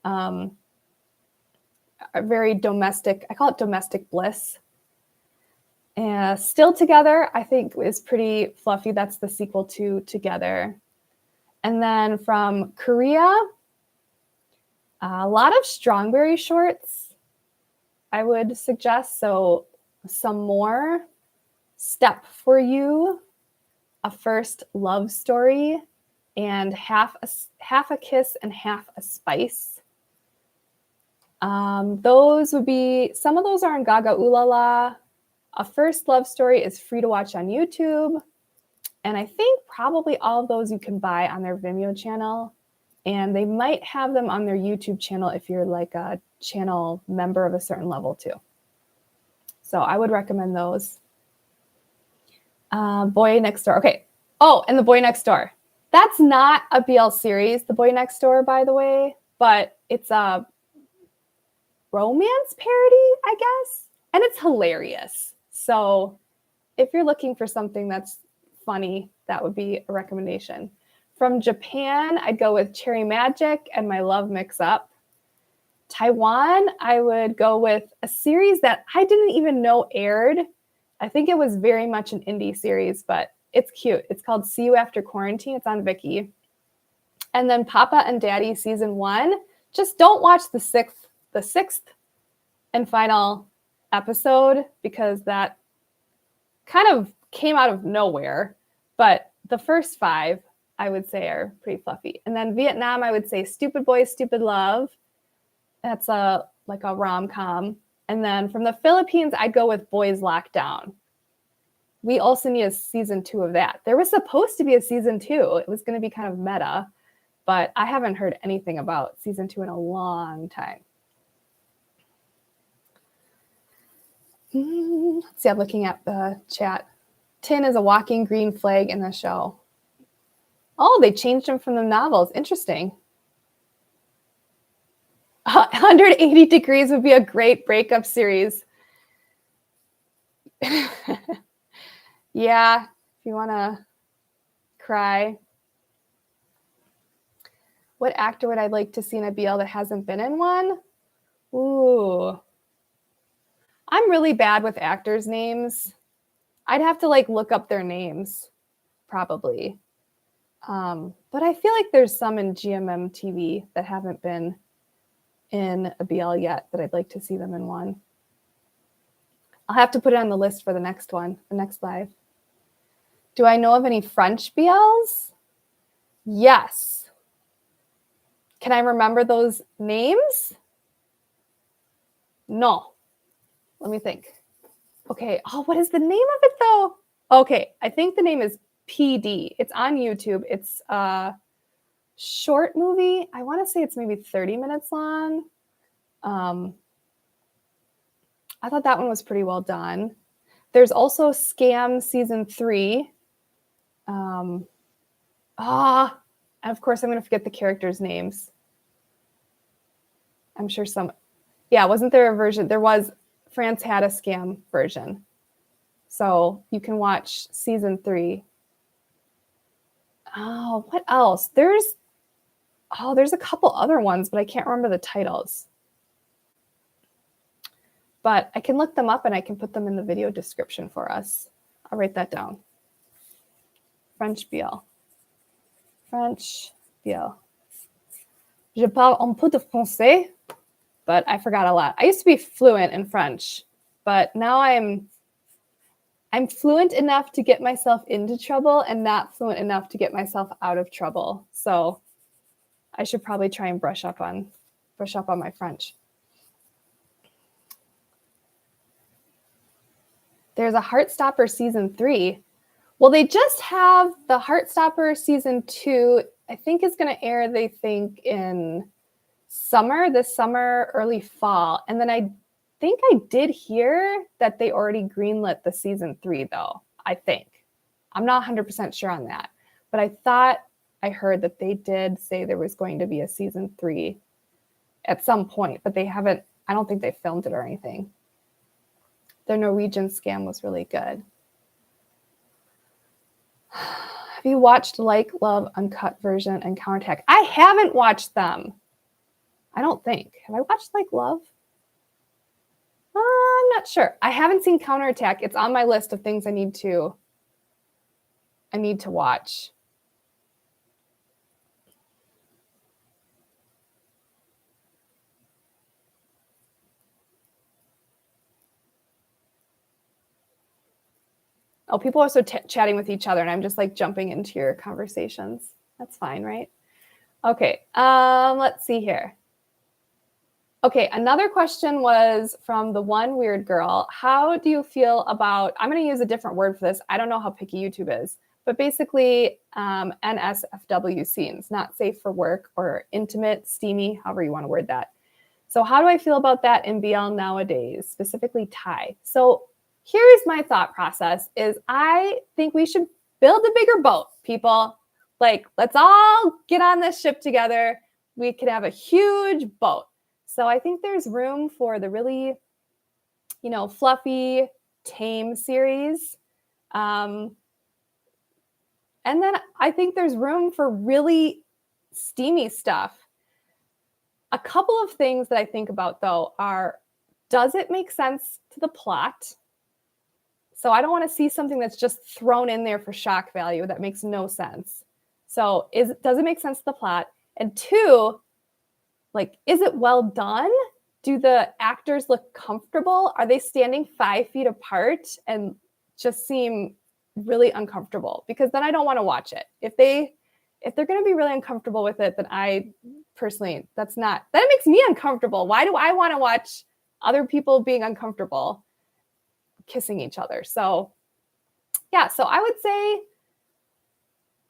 Are very domestic. I call it domestic bliss. Still Together, I think, is pretty fluffy. That's the sequel to Together. And then from Korea, a lot of Strawberry shorts, I would suggest. So some more. Step for You, A First Love Story, and Half a Kiss and Half a Spice. Those would be, some of those are on Gaga Ooh La La. A First Love Story is free to watch on YouTube. And I think probably all of those you can buy on their Vimeo channel. And they might have them on their YouTube channel if you're like a channel member of a certain level too. So I would recommend those. Boy Next Door. Okay. Oh, and The Boy Next Door. That's not a BL series, The Boy Next Door, by the way, but it's a romance parody, I guess. And it's hilarious. So if you're looking for something that's funny, that would be a recommendation. From Japan, I'd go with Cherry Magic and My Love Mix Up. Taiwan, I would go with a series that I didn't even know aired. I think it was very much an indie series, but it's cute. It's called See You After Quarantine. It's on Viki. And then Papa and Daddy season 1. Just don't watch the sixth and final episode, because that kind of came out of nowhere. But the first 5, I would say, are pretty fluffy. And then Vietnam, I would say Stupid Boy, Stupid Love. That's like a rom-com. And then from the Philippines, I'd go with Boys Locked Down. We also need a season 2 of that. There was supposed to be a season 2. It was going to be kind of meta, but I haven't heard anything about season 2 in a long time. Let's see, I'm looking at the chat. Tin is a walking green flag in the show. Oh, they changed him from the novels. Interesting. 180 Degrees would be a great breakup series. Yeah, if you want to cry. What actor would I like to see in a BL that hasn't been in one? Ooh. I'm really bad with actors' names. I'd have to look up their names, probably. But I feel like there's some in GMM TV that haven't been in a BL yet that I'd like to see them in one. I'll have to put it on the list for the next one, the next live. Do I know of any French BLs? Yes. Can I remember those names? No. Let me think. Okay. Oh, what is the name of it though? Okay. I think the name is PD. It's on YouTube. It's a short movie. I want to say it's maybe 30 minutes long. I thought that one was pretty well done. There's also Scam Season 3. And of course, I'm going to forget the characters' names. I'm sure wasn't there a version? There was, France had a Scam version. So you can watch Season 3. Oh, what else? There's a couple other ones, but I can't remember the titles. But I can look them up and I can put them in the video description for us. I'll write that down. French BL. French BL. Je parle un peu de français, but I forgot a lot. I used to be fluent in French, but now I'm fluent enough to get myself into trouble and not fluent enough to get myself out of trouble. So I should probably try and brush up on my French. There's a Hearstopper Season 3. Well, they just have the Hearstopper Season 2, I think is going to air, they think, in this summer, early fall. And then I think I did hear that they already greenlit the Season 3, though, I think. I'm not 100% sure on that. But I thought I heard that they did say there was going to be a Season 3 at some point, but they haven't, I don't think they filmed it or anything. Their Norwegian Scam was really good. Have you watched Like, Love, Uncut Version, and Counterattack? I haven't watched them. I don't think. Have I watched Like, Love? I'm not sure. I haven't seen Counterattack. It's on my list of things I need to watch. Oh, people are also chatting with each other, and I'm just like jumping into your conversations. That's fine, right? Okay, let's see here. Okay, another question was from the one weird girl. How do you feel about, I'm going to use a different word for this. I don't know how picky YouTube is, but basically NSFW scenes, not safe for work or intimate, steamy, however you want to word that. So how do I feel about that in BL nowadays, specifically Thai? So here's my thought process is I think we should build a bigger boat, people. Like, let's all get on this ship together. We could have a huge boat. So I think there's room for the really, fluffy, tame series. And then I think there's room for really steamy stuff. A couple of things that I think about, though, are, does it make sense to the plot? So I don't want to see something that's just thrown in there for shock value that makes no sense. So does it make sense to the plot? And two, like, is it well done? Do the actors look comfortable? Are they standing 5 feet apart and just seem really uncomfortable? Because then I don't want to watch it. If they're going to be really uncomfortable with it, then I personally, that makes me uncomfortable. Why do I want to watch other people being uncomfortable kissing each other? So yeah, so I would say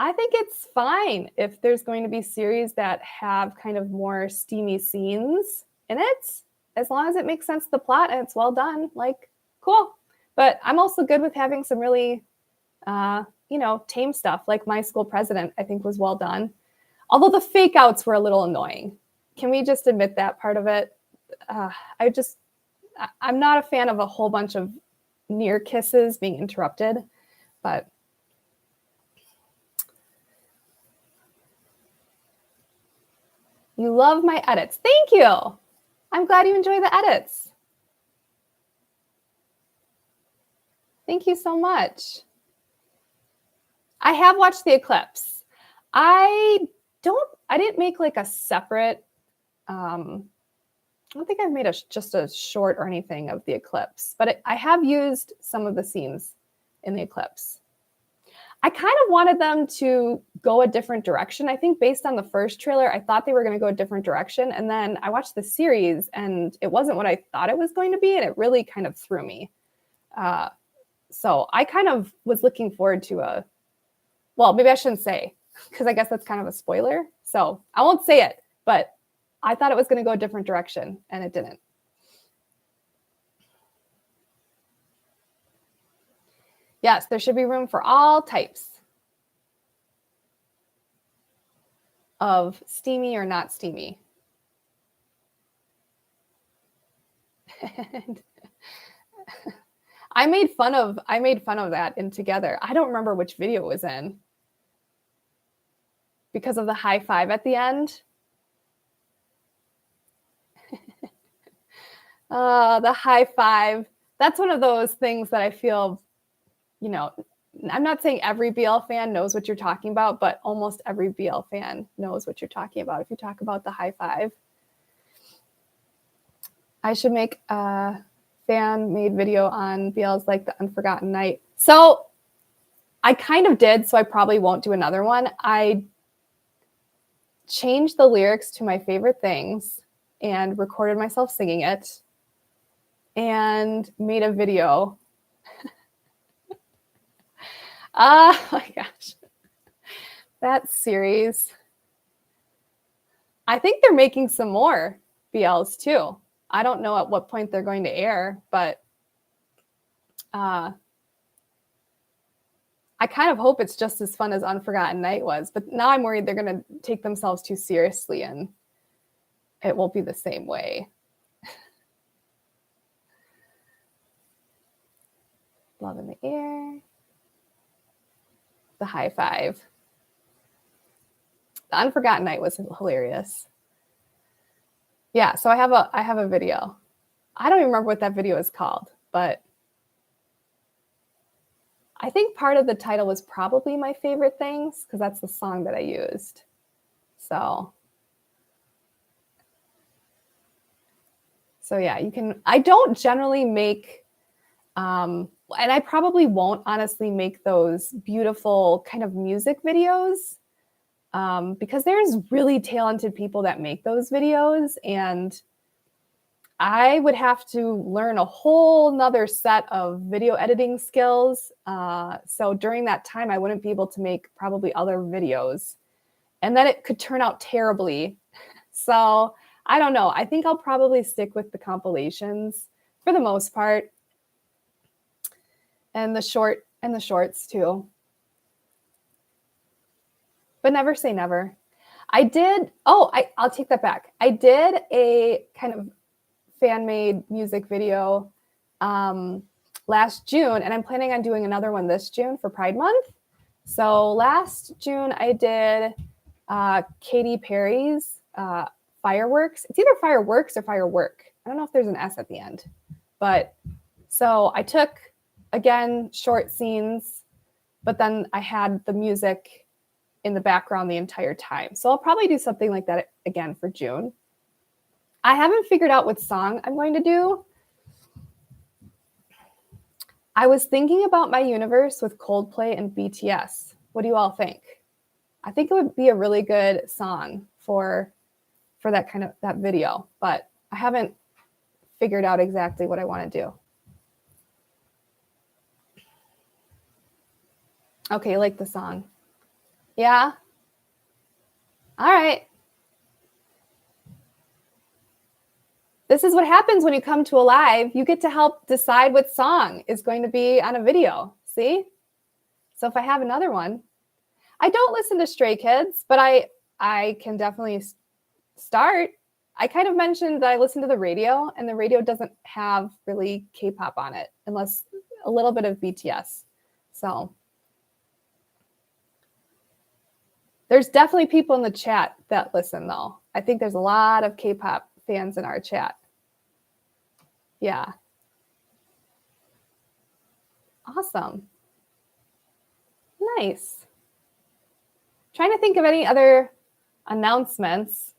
I think it's fine if there's going to be series that have kind of more steamy scenes in it, as long as it makes sense to the plot and it's well done, like, cool. But I'm also good with having some really, tame stuff, like My School President, I think was well done. Although the fake outs were a little annoying. Can we just admit that part of it? I'm not a fan of a whole bunch of near kisses being interrupted, but you love my edits. Thank you. I'm glad you enjoy the edits. Thank you so much. I have watched the Eclipse. I didn't make like a separate, I don't think I've made just a short or anything of the Eclipse, but I have used some of the scenes in the Eclipse. I kind of wanted them to go a different direction. I think based on the first trailer, I thought they were going to go a different direction. And then I watched the series and it wasn't what I thought it was going to be. And it really kind of threw me. So I kind of was looking forward to well, maybe I shouldn't say, because I guess that's kind of a spoiler. So I won't say it, but I thought it was going to go a different direction and it didn't. Yes, there should be room for all types of steamy or not steamy. I made fun of that in Together. I don't remember which video it was in because of the high five at the end. The high five. That's one of those things that I feel, I'm not saying every BL fan knows what you're talking about, but almost every BL fan knows what you're talking about if you talk about the high five. I should make a fan-made video on BLs like the Unforgotten Night. So I kind of did, so I probably won't do another one. I changed the lyrics to my favorite things and recorded myself singing it and made a video. Oh my gosh. That series. I think they're making some more BLs too. I don't know at what point they're going to air, but I kind of hope it's just as fun as Unforgotten Night was. But now I'm worried they're going to take themselves too seriously and it won't be the same way. Love in the Air. The high five. The Unforgotten Night was hilarious. Yeah, so I have a video. I don't even remember what that video is called, but I think part of the title was probably My Favorite Things because that's the song that I used. So yeah, you can. I don't generally make, and I probably won't honestly make those beautiful kind of music videos. Because there's really talented people that make those videos and I would have to learn a whole nother set of video editing skills. So during that time, I wouldn't be able to make probably other videos and then it could turn out terribly. So I don't know. I think I'll probably stick with the compilations for the most part and the shorts too. But never say never. I did, I'll take that back. I did a kind of fan-made music video last June, and I'm planning on doing another one this June for Pride Month. So last June, I did Katy Perry's Fireworks. It's either Fireworks or Firework. I don't know if there's an S at the end. But so I took, again, short scenes, but then I had the music in the background the entire time. So I'll probably do something like that again for June. I haven't figured out what song I'm going to do. I was thinking about My Universe with Coldplay and BTS. What do you all think? I think it would be a really good song for that video, but I haven't figured out exactly what I want to do. Okay, you like the song. Yeah? All right. This is what happens when you come to a live. You get to help decide what song is going to be on a video. See? So if I have another one, I don't listen to Stray Kids, but I can definitely start. I kind of mentioned that I listen to the radio, and the radio doesn't have really K-pop on it, unless a little bit of BTS. So there's definitely people in the chat that listen, though. I think there's a lot of K-pop fans in our chat. Yeah. Awesome. Nice. Trying to think of any other announcements.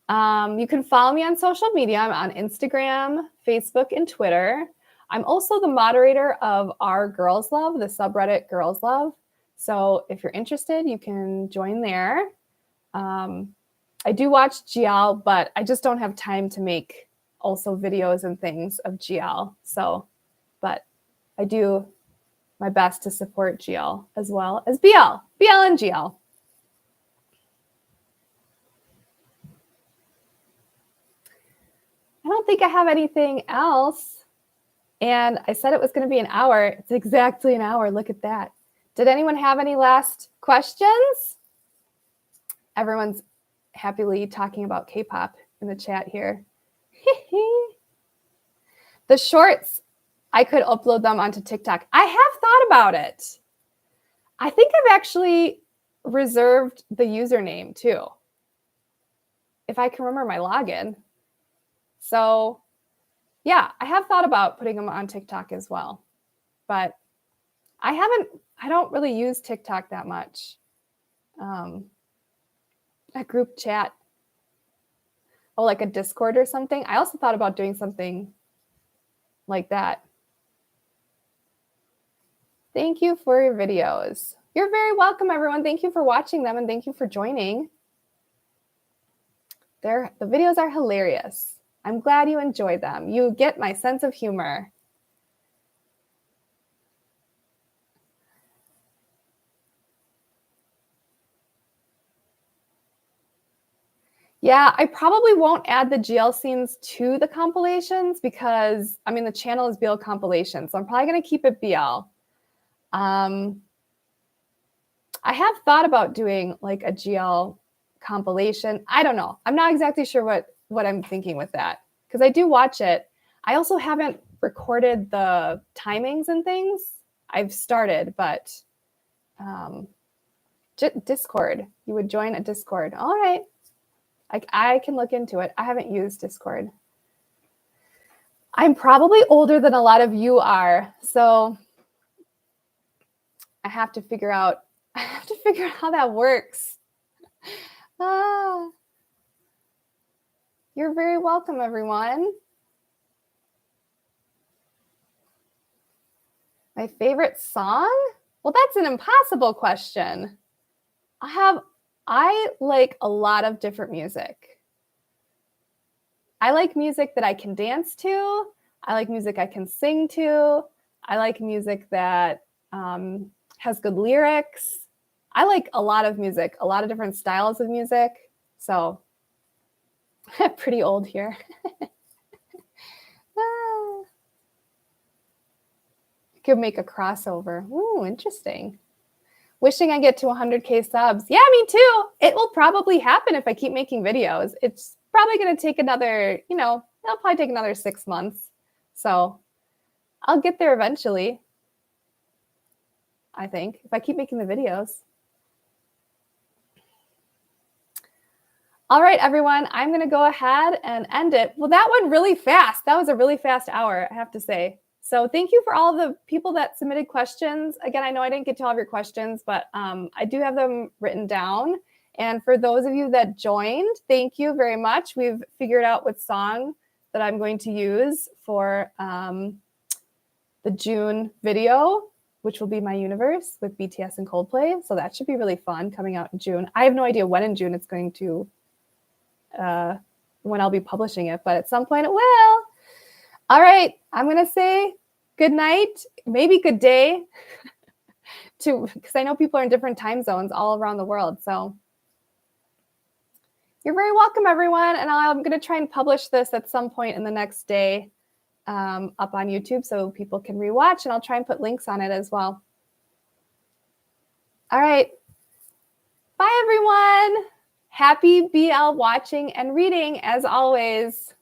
You can follow me on social media. I'm on Instagram, Facebook, and Twitter. I'm also the moderator of Our Girls Love, the subreddit Girls Love. So if you're interested, you can join there. I do watch GL, but I just don't have time to make also videos and things of GL. So, but I do my best to support GL as well as BL and GL. I don't think I have anything else. And I said it was going to be an hour. It's exactly an hour. Look at that. Did anyone have any last questions? Everyone's happily talking about K-pop in the chat here. The shorts, I could upload them onto TikTok. I have thought about it. I think I've actually reserved the username too, if I can remember my login. So yeah, I have thought about putting them on TikTok as well, but I don't really use TikTok that much. A group chat, oh, like a Discord or something. I also thought about doing something like that. Thank you for your videos. You're very welcome, everyone. Thank you for watching them and thank you for joining. The videos are hilarious. I'm glad you enjoyed them. You get my sense of humor. Yeah, I probably won't add the GL scenes to the compilations because, I mean, the channel is BL Compilations, so I'm probably going to keep it BL. I have thought about doing like a GL compilation. I don't know. I'm not exactly sure what I'm thinking with that because I do watch it. I also haven't recorded the timings and things. I've started, but Discord. You would join a Discord. All right. I can look into it. I haven't used Discord. I'm probably older than a lot of you are, so I have to figure out how that works. You're very welcome, everyone. My favorite song? Well, that's an impossible question. I like a lot of different music. I like music that I can dance to. I like music I can sing to. I like music that has good lyrics. I like a lot of music, a lot of different styles of music. So I'm pretty old here. Could make a crossover. Ooh, interesting. Wishing I get to 100K subs. Yeah, me too. It will probably happen if I keep making videos. It's probably going to take another, it'll probably take another 6 months. So I'll get there eventually, I think, if I keep making the videos. All right, everyone, I'm going to go ahead and end it. Well, that went really fast. That was a really fast hour, I have to say. So thank you for all of the people that submitted questions. Again, I know I didn't get to all of your questions, but I do have them written down. And for those of you that joined, thank you very much. We've figured out what song that I'm going to use for the June video, which will be My Universe with BTS and Coldplay. So that should be really fun coming out in June. I have no idea when in June it's going to, when I'll be publishing it, but at some point it will. All right, I'm going to say good night, maybe good day, because I know people are in different time zones all around the world. So you're very welcome, everyone. And I'm going to try and publish this at some point in the next day up on YouTube so people can rewatch, and I'll try and put links on it as well. All right. Bye, everyone. Happy BL watching and reading as always.